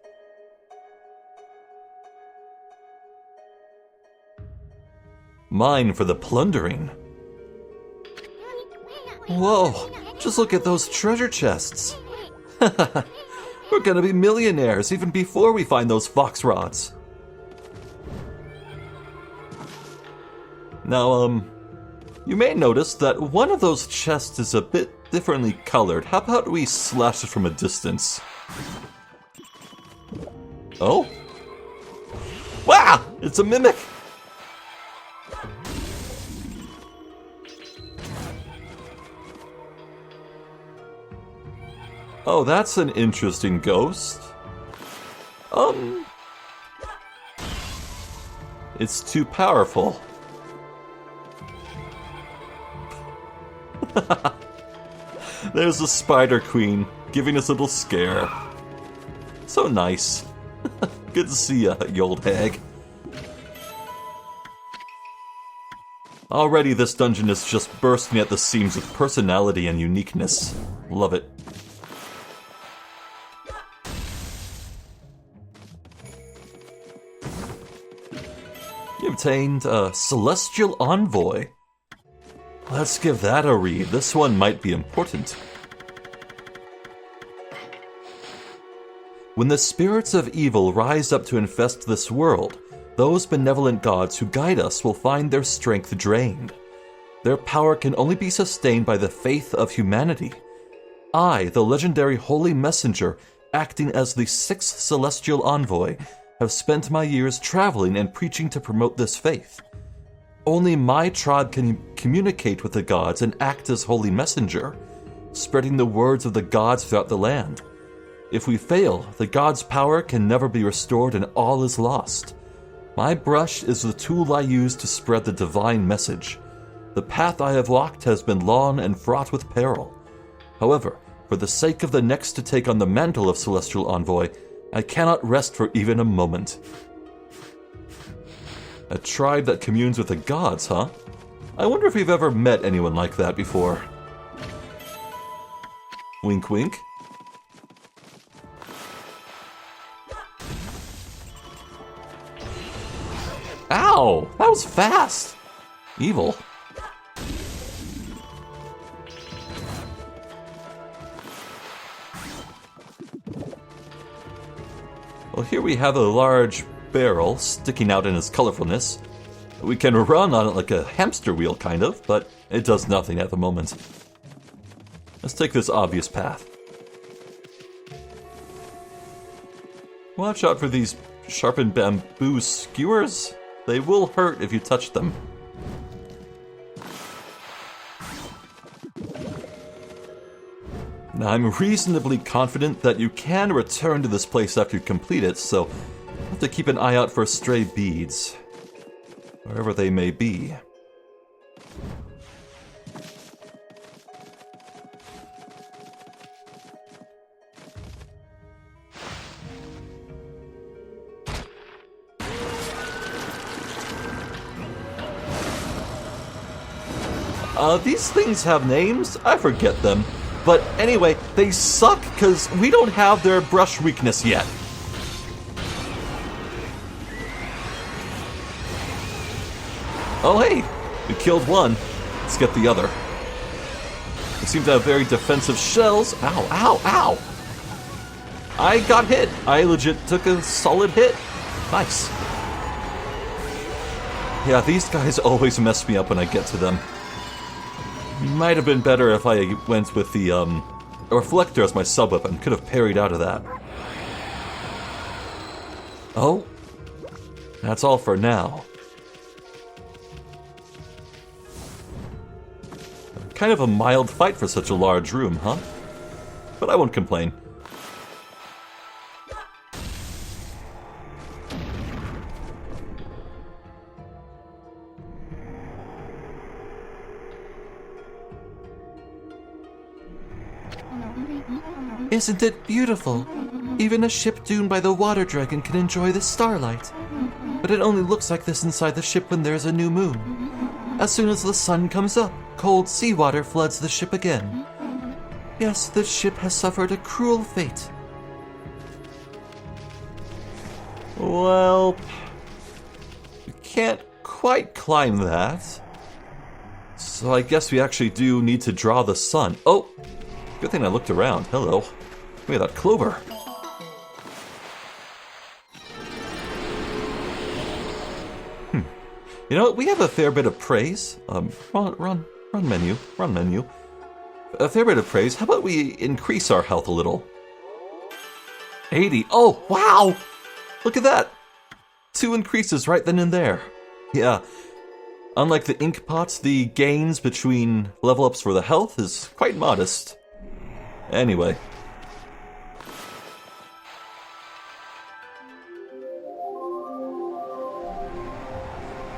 Mine for the plundering. Whoa, just look at those treasure chests. We're gonna be millionaires even before we find those fox rods. Now, you may notice that one of those chests is a bit differently colored. How about we slash it from a distance? Oh? Wow! It's a mimic! Oh, that's an interesting ghost. It's too powerful. There's the Spider Queen, giving us a little scare. So nice. Good to see ya, you old hag. Already this dungeon is just bursting at the seams with personality and uniqueness. Love it. You obtained a Celestial Envoy. Let's give that a read. This one might be important. When the spirits of evil rise up to infest this world, those benevolent gods who guide us will find their strength drained. Their power can only be sustained by the faith of humanity. I, the legendary Holy Messenger, acting as the sixth celestial envoy, have spent my years traveling and preaching to promote this faith. Only my tribe can communicate with the gods and act as Holy Messenger, spreading the words of the gods throughout the land. If we fail, the gods' power can never be restored and all is lost. My brush is the tool I use to spread the divine message. The path I have walked has been long and fraught with peril. However, for the sake of the next to take on the mantle of Celestial Envoy, I cannot rest for even a moment. A tribe that communes with the gods, huh? I wonder if we've ever met anyone like that before. Wink wink. Ow! That was fast! Evil. Well, here we have a large barrel sticking out in its colorfulness. We can run on it like a hamster wheel, kind of, but it does nothing at the moment. Let's take this obvious path. Watch out for these sharpened bamboo skewers. They will hurt if you touch them. Now, I'm reasonably confident that you can return to this place after you complete it, so I'll have to keep an eye out for stray beads, wherever they may be. These things have names? I forget them. But anyway, they suck because we don't have their brush weakness yet. Oh hey, we killed one. Let's get the other. They seem to have very defensive shells. Ow, ow, ow! I got hit. I legit took a solid hit. Nice. Yeah, these guys always mess me up when I get to them. Might have been better if I went with the, reflector as my sub-weapon. Could have parried out of that. Oh. That's all for now. Kind of a mild fight for such a large room, huh? But I won't complain. Isn't it beautiful? Even a ship doomed by the water dragon can enjoy the starlight. But it only looks like this inside the ship when there's a new moon. As soon as the sun comes up, cold seawater floods the ship again. Yes, the ship has suffered a cruel fate. Well, we can't quite climb that. So I guess we actually do need to draw the sun. Oh, good thing I looked around. Hello. Look at that clover. You know what? We have a fair bit of praise. Run menu. A fair bit of praise. How about we increase our health a little? 80. Oh, wow! Look at that. 2 increases right then and there. Yeah. Unlike the ink pots, the gains between level ups for the health is quite modest. Anyway.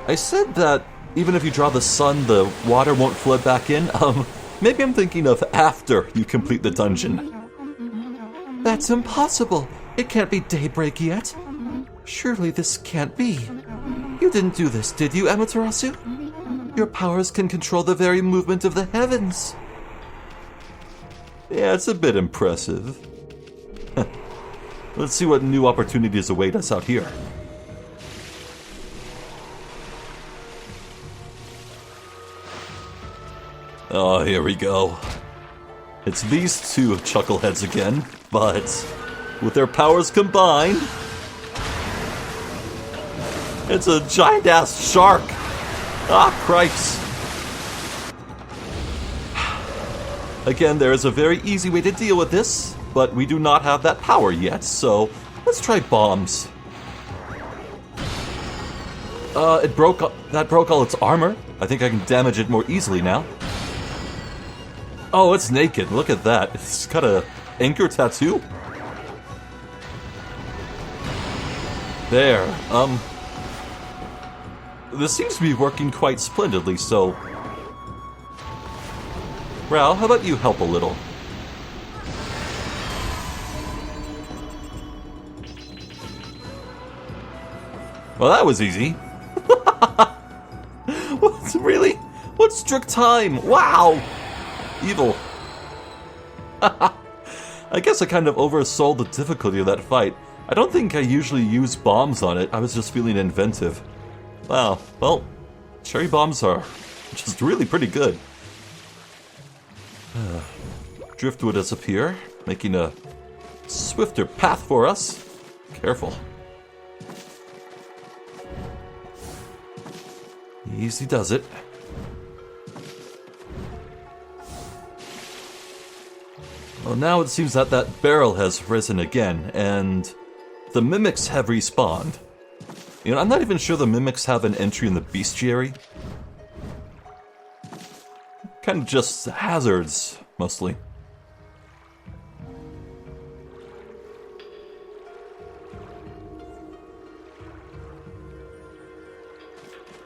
I said that even if you draw the sun, the water won't flood back in. Maybe I'm thinking of after you complete the dungeon. That's impossible. It can't be daybreak yet. Surely this can't be. You didn't do this, did you, Amaterasu? Your powers can control the very movement of the heavens. Yeah, it's a bit impressive. Let's see what new opportunities await us out here. Oh, here we go. It's these two chuckleheads again, but with their powers combined... It's a giant-ass shark! Ah, Christ! Again, there is a very easy way to deal with this, but we do not have that power yet, so let's try bombs. That broke all its armor. I think I can damage it more easily now. Oh, it's naked. Look at that. It's got a anchor tattoo. There. This seems to be working quite splendidly, so... Ral, how about you help a little? Well, that was easy. What, really? What strict time? Wow! Evil. I guess I kind of oversold the difficulty of that fight. I don't think I usually use bombs on it. I was just feeling inventive. Wow, well, cherry bombs are just really pretty good. Driftwood has appeared, making a swifter path for us. Careful. Easy does it. Well, now it seems that that barrel has risen again, and the mimics have respawned. You know, I'm not even sure the mimics have an entry in the bestiary. Kind of just hazards, mostly.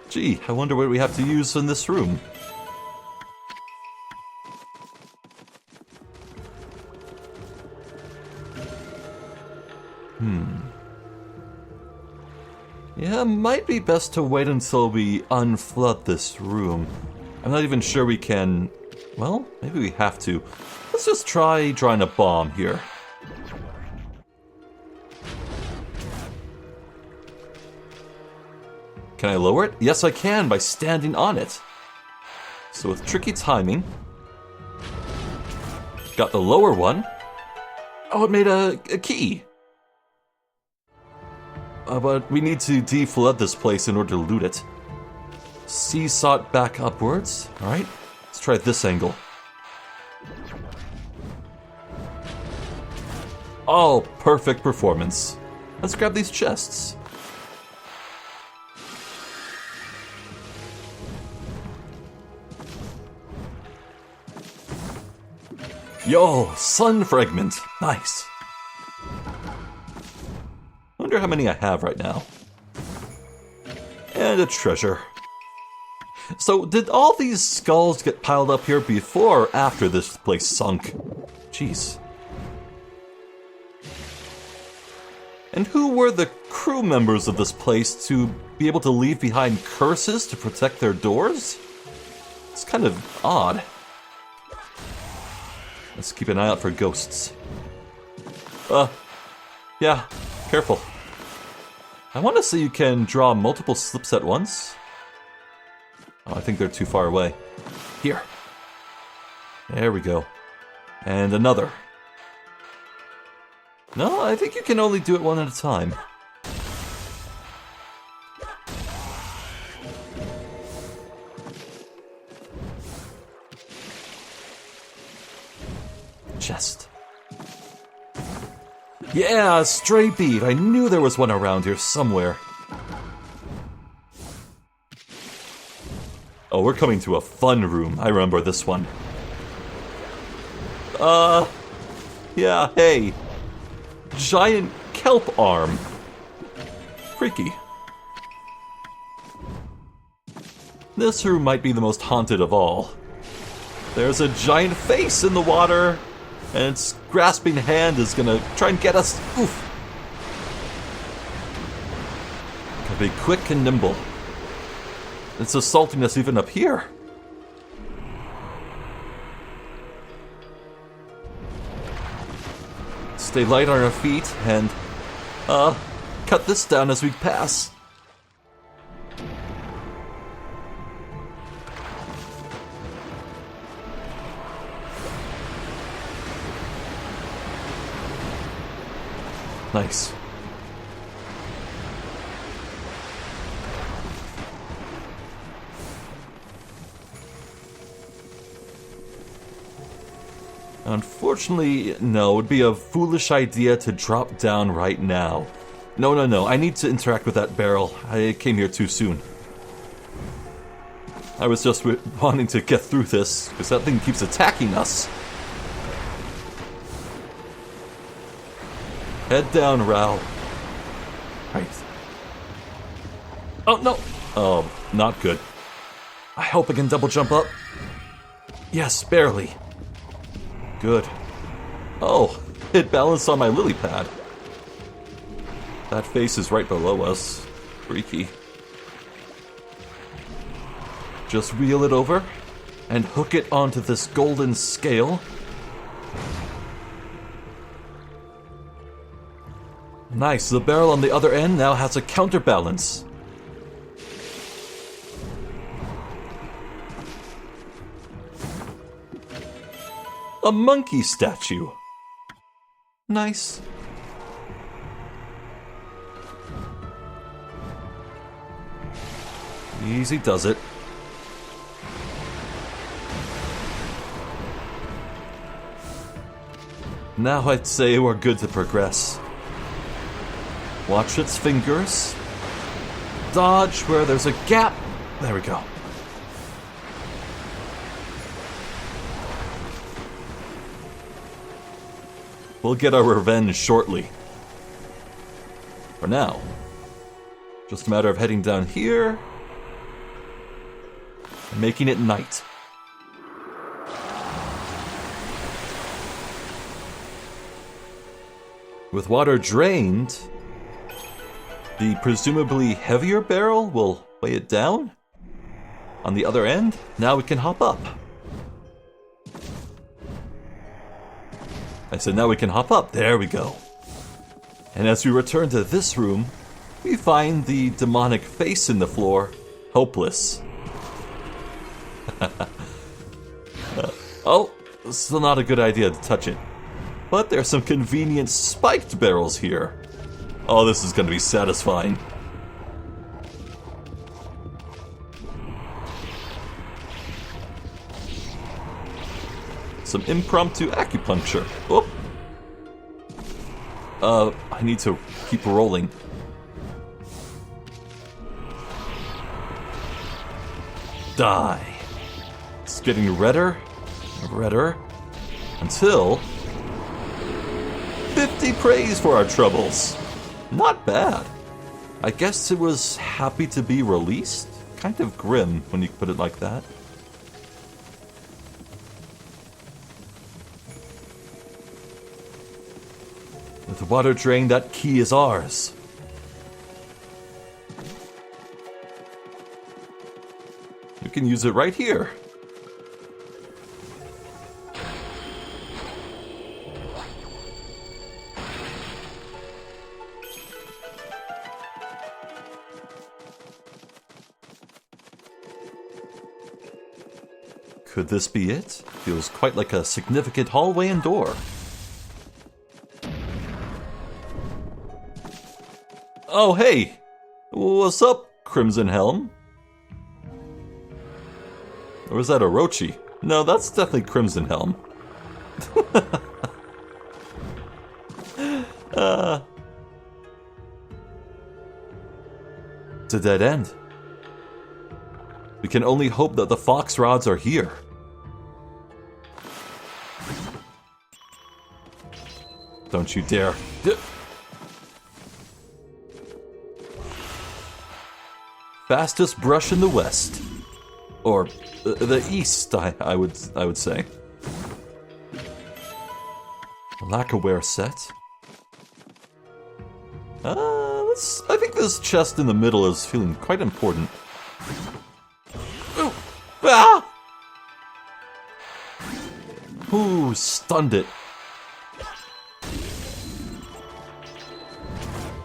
Gee, I wonder what we have to use in this room. Yeah, might be best to wait until we unflood this room. I'm not even sure we can... Well, maybe we have to. Let's just try drawing a bomb here. Can I lower it? Yes, I can, by standing on it. So with tricky timing... Got the lower one. Oh, it made a key. But we need to deflood this place in order to loot it. Seesaw it back upwards. Alright, let's try this angle. Oh, perfect performance. Let's grab these chests. Yo, sun fragment. Nice. Wonder how many I have right now. And a treasure. So, did all these skulls get piled up here before or after this place sunk? Jeez. And who were the crew members of this place to be able to leave behind curses to protect their doors? It's kind of odd. Let's keep an eye out for ghosts. Yeah, careful. I want to see you can draw multiple slips at once. Oh, I think they're too far away. Here. There we go. And another. No, I think you can only do it one at a time. Chest. Yeah, a stray bead. I knew there was one around here somewhere. Oh, we're coming to a fun room. I remember this one. Yeah, hey. Giant kelp arm. Freaky. This room might be the most haunted of all. There's a giant face in the water, and its grasping hand is gonna try and get us. Oof. Gotta be quick and nimble. It's assaulting us even up here. Stay light on our feet and, cut this down as we pass. Nice. Unfortunately, no, it would be a foolish idea to drop down right now. No, I need to interact with that barrel. I came here too soon. I was just wanting to get through this, because that thing keeps attacking us. Head down, Ral. Right. Oh, no! Oh, not good. I hope I can double jump up. Yes, barely. Good. Oh, it balanced on my lily pad. That face is right below us. Freaky. Just reel it over and hook it onto this golden scale. Nice, the barrel on the other end now has a counterbalance. A monkey statue. Nice. Easy does it. Now I'd say we're good to progress. Watch its fingers. Dodge where there's a gap. There we go. We'll get our revenge shortly. For now, just a matter of heading down here and making it night. With water drained, the presumably heavier barrel will weigh it down. On the other end, now we can hop up. I said now we can hop up. There we go. And as we return to this room, we find the demonic face in the floor, hopeless. Oh, still not a good idea to touch it. But there's some convenient spiked barrels here. Oh, this is going to be satisfying. Some impromptu acupuncture. Oh. I need to keep rolling. Die. It's getting redder and redder until 50 praise for our troubles. Not bad. I guess it was happy to be released. Kind of grim when you put it like that. With the water drain, that key is ours. We can use it right here. Could this be it? Feels quite like a significant hallway and door. Oh, hey! What's up, Crimson Helm? Or is that Orochi? No, that's definitely Crimson Helm. It's a dead end. We can only hope that the fox rods are here. Don't you dare. Fastest brush in the west. Or the east, I would say. Lacquerware set. I think this chest in the middle is feeling quite important. Ooh! Ah! Ooh, stunned it.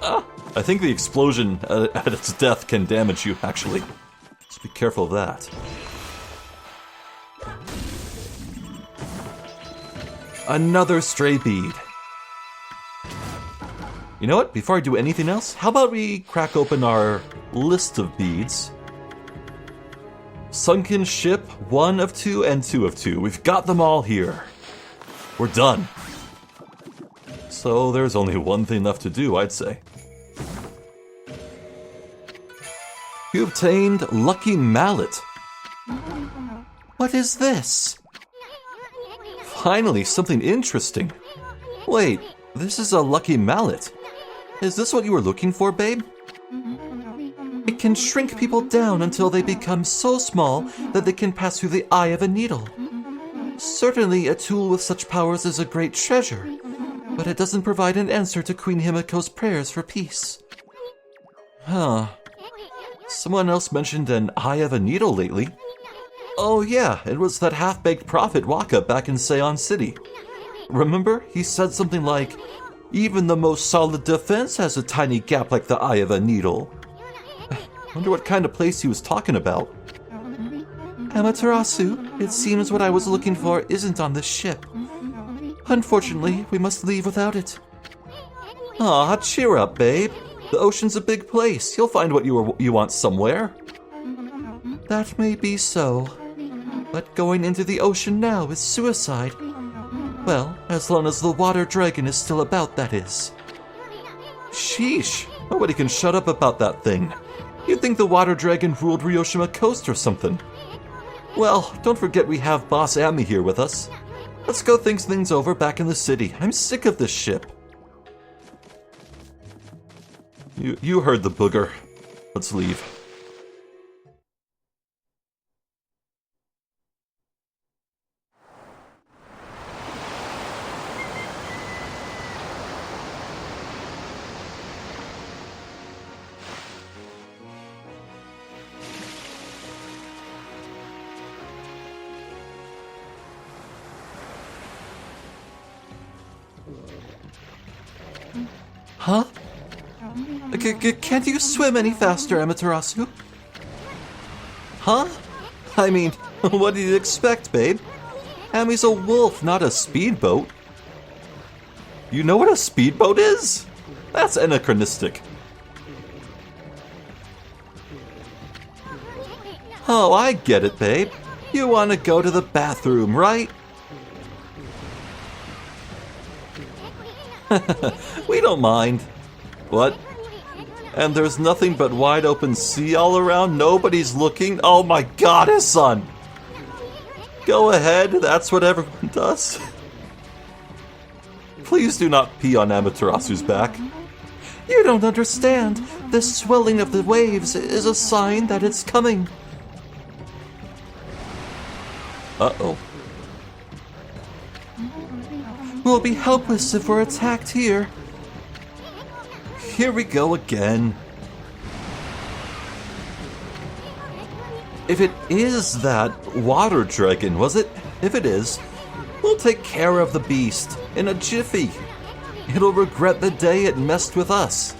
Ah! I think the explosion at its death can damage you, actually. Just be careful of that. Another stray bead. You know what? Before I do anything else, how about we crack open our list of beads? Sunken ship, 1 of 2 and 2 of 2. We've got them all here. we're done. So there's only one thing left to do, I'd say. You obtained Lucky Mallet. What is this? Finally, something interesting. Wait, this is a Lucky Mallet. Is this what you were looking for, babe? It can shrink people down until they become so small that they can pass through the eye of a needle. Certainly, a tool with such powers is a great treasure, but it doesn't provide an answer to Queen Himiko's prayers for peace. Huh. Someone else mentioned an eye of a needle lately. Oh yeah, it was that half-baked prophet Waka back in Seon City. Remember? He said something like, even the most solid defense has a tiny gap like the eye of a needle. Wonder what kind of place he was talking about. Amaterasu, it seems what I was looking for isn't on this ship. Unfortunately, we must leave without it. Aw, cheer up, babe. The ocean's a big place. You'll find what you want somewhere. That may be so, but going into the ocean now is suicide. Well, as long as the water dragon is still about, that is. Sheesh, nobody can shut up about that thing. You'd think the water dragon ruled Ryoshima Coast or something. Well, don't forget we have Boss Ami here with us. Let's go think things over back in the city. I'm sick of this ship. You heard the booger. Let's leave. Huh? Can't you swim any faster, Amaterasu? Huh? I mean, what did you expect, babe? Ami's a wolf, not a speedboat. You know what a speedboat is? That's anachronistic. Oh, I get it, babe. You want to go to the bathroom, right? We don't mind. What? And there's nothing but wide open sea all around? Nobody's looking? Oh my god, son! Go ahead, that's what everyone does. Please do not pee on Amaterasu's back. You don't understand. The swelling of the waves is a sign that it's coming. Uh-oh. We'll be helpless if we're attacked here. Here we go again. If it is that water dragon, was it? If it is, we'll take care of the beast in a jiffy. It'll regret the day it messed with us.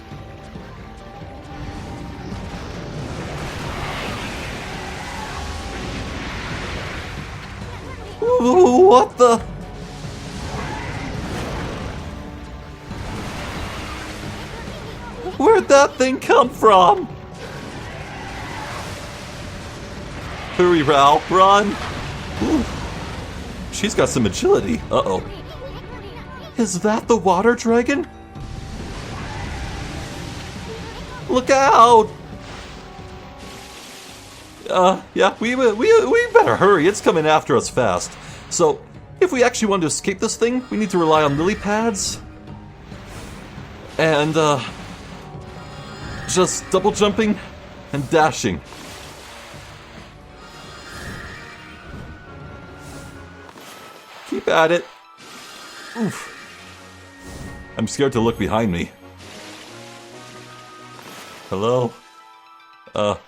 What the? Where'd that thing come from? Hurry, Ralph, run! Ooh. She's got some agility. Uh-oh. Is that the water dragon? Look out! Yeah, we better hurry. It's coming after us fast. So, if we actually want to escape this thing, we need to rely on lily pads. And, just double jumping and dashing. Keep at it. Oof. I'm scared to look behind me. Hello? Oh,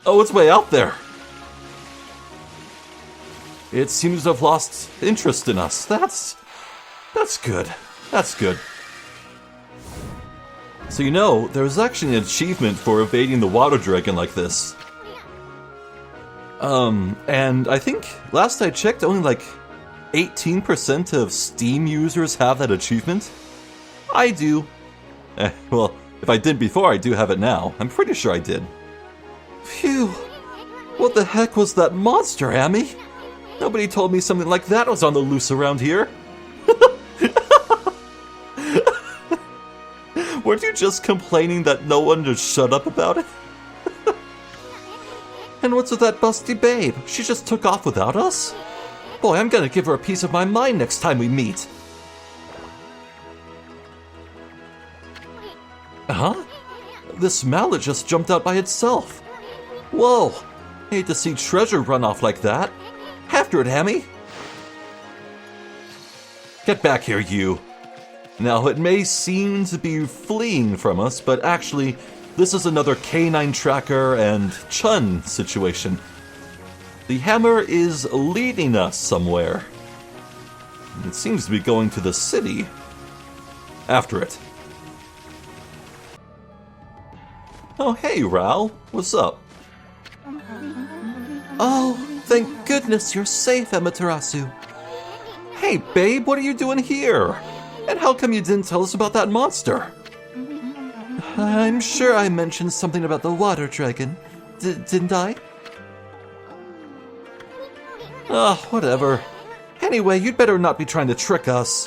it's way out there. It seems to have lost interest in us. That's good. That's good. So you know, there's actually an achievement for evading the water dragon like this. And I think last I checked, only like 18% of Steam users have that achievement. I do. Well, if I did before, I do have it now. I'm pretty sure I did. Phew. What the heck was that monster, Ami? Nobody told me something like that was on the loose around here. Weren't you just complaining that no one would shut up about it? And what's with that busty babe? She just took off without us? Boy, I'm gonna give her a piece of my mind next time we meet. Huh? This mallet just jumped out by itself. Whoa! Hate to see treasure run off like that. After it, Hammy! Get back here, you! Now, it may seem to be fleeing from us, but actually, this is another canine tracker and Chun situation. The hammer is leading us somewhere. It seems to be going to the city. After it. Oh, hey, Ral. What's up? Oh, thank goodness you're safe, Amaterasu. Hey, babe, what are you doing here? And how come you didn't tell us about that monster? I'm sure I mentioned something about the water dragon. Didn't I? Whatever. Anyway, you'd better not be trying to trick us.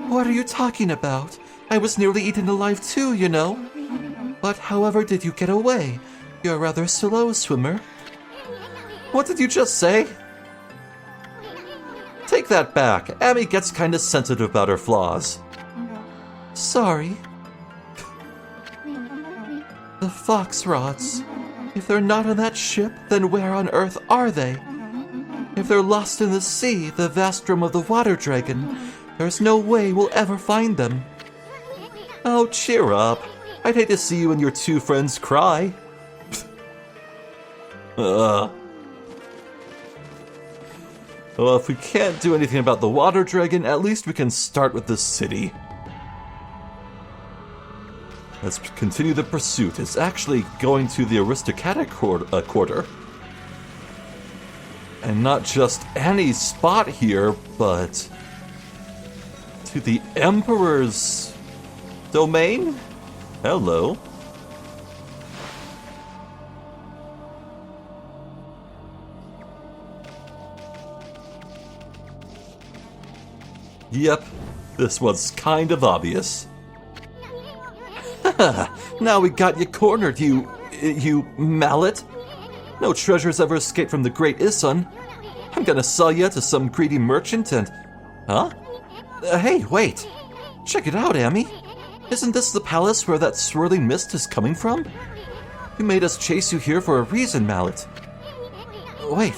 What are you talking about? I was nearly eaten alive too, you know. But however did you get away? You're a rather slow swimmer. What did you just say? Take that back. Amy gets kinda sensitive about her flaws. Sorry. The fox rods. If they're not on that ship, then where on earth are they? If they're lost in the sea, the vastrum of the water dragon, there's no way we'll ever find them. Oh, cheer up. I'd hate to see you and your two friends cry. Well, if we can't do anything about the water dragon, at least we can start with the city. Let's continue the pursuit. It's actually going to the aristocratic quarter. And not just any spot here, but to the Emperor's domain? Hello. Yep, this one's kind of obvious. Now we got you cornered, you mallet. No treasures ever escaped from the Great Isun. I'm gonna sell you to some greedy merchant and... Huh? Hey, wait. Check it out, Amy. Isn't this the palace where that swirling mist is coming from? You made us chase you here for a reason, Mallet. Wait,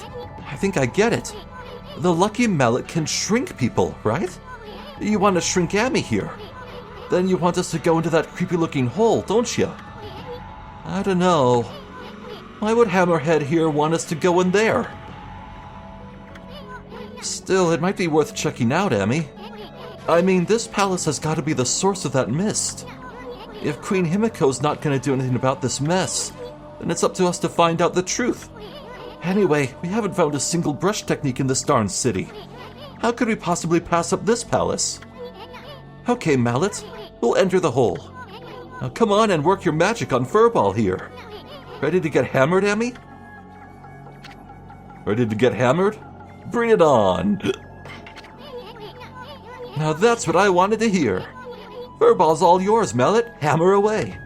I think I get it. The lucky mallet can shrink people, right? You want to shrink Amy here. Then you want us to go into that creepy-looking hole, don't you? I don't know. Why would Hammerhead here want us to go in there? Still, it might be worth checking out, Amy. I mean, this palace has got to be the source of that mist. If Queen Himiko's not going to do anything about this mess, then it's up to us to find out the truth. Anyway, we haven't found a single brush technique in this darn city. How could we possibly pass up this palace? Okay, Mallet, we'll enter the hole. Now come on and work your magic on Furball here. Ready to get hammered, Emmy? Ready to get hammered? Bring it on! Now that's what I wanted to hear. Furball's all yours, Mallet. Hammer away.